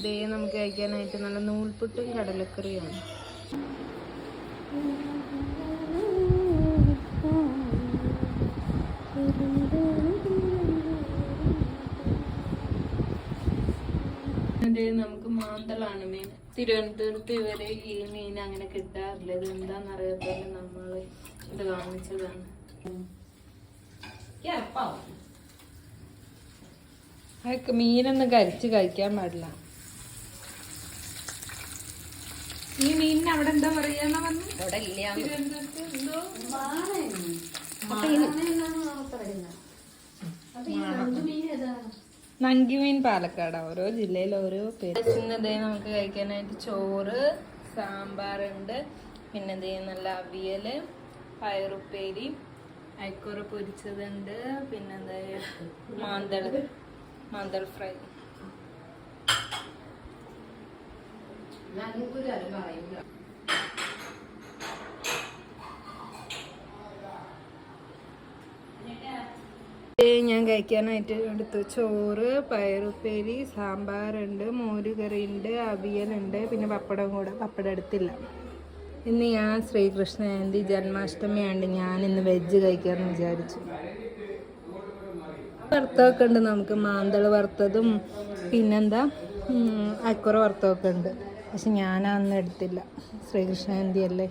ഇതേ നമുക്ക് കഴിക്കാനായിട്ട് നല്ല നൂൽപുട്ടും കടലക്കറിയാണ്. നമുക്ക് മാന്തളാണ് മീൻ. തിരുവനന്തപുരത്ത് ഇവരെ ഈ മീൻ അങ്ങനെ കിട്ടാറില്ല. ഇത് എന്താന്നറിയാത്തത് നമ്മള് ഇത് വാങ്ങിച്ചതാണ്. അതൊക്കെ മീനൊന്നും കരിച്ച് കഴിക്കാൻ പാടില്ല. ഈ മീനിന് അവിടെ എന്താ പറയാന്ന് പറഞ്ഞു? തിരുവനന്തപുരത്ത് എന്തോ നങ്കിമീൻ പാലക്കാട്. ഓരോ ജില്ലയിൽ ഓരോ പേര്. ഇന്നതേ നമുക്ക് കഴിക്കാനായിട്ട് ചോറ്, സാമ്പാറുണ്ട്, പിന്നെ ദേ നല്ല അവിയല്, പയറുപ്പേരി, അയക്കൂറ പൊരിച്ചതുണ്ട്, പിന്നെ മാന്തൾ ഫ്രൈ. ഞാൻ കഴിക്കാനായിട്ട് എടുത്തു ചോറ്, പയറുപ്പേരി, സാമ്പാറുണ്ട്, മോരുകറിയുണ്ട്, അവിയലുണ്ട്, പിന്നെ പപ്പടം കൂടെ. പപ്പടം എടുത്തില്ല. ഇന്ന് ഞാൻ ശ്രീകൃഷ്ണ ജയന്തി ജന്മാഷ്ടമിയാണ്ട് ഞാൻ ഇന്ന് വെജ് കഴിക്കാമെന്ന് വിചാരിച്ചു. വറുത്തൊക്കെ ഉണ്ട് നമുക്ക്. മാന്തൾ വറുത്തതും പിന്നെന്താ അയക്കുറ വറുത്തൊക്കെ ഉണ്ട്. പക്ഷെ ഞാൻ അന്ന് എടുത്തില്ല. ശ്രീകൃഷ്ണ ജയന്തി അല്ലേ.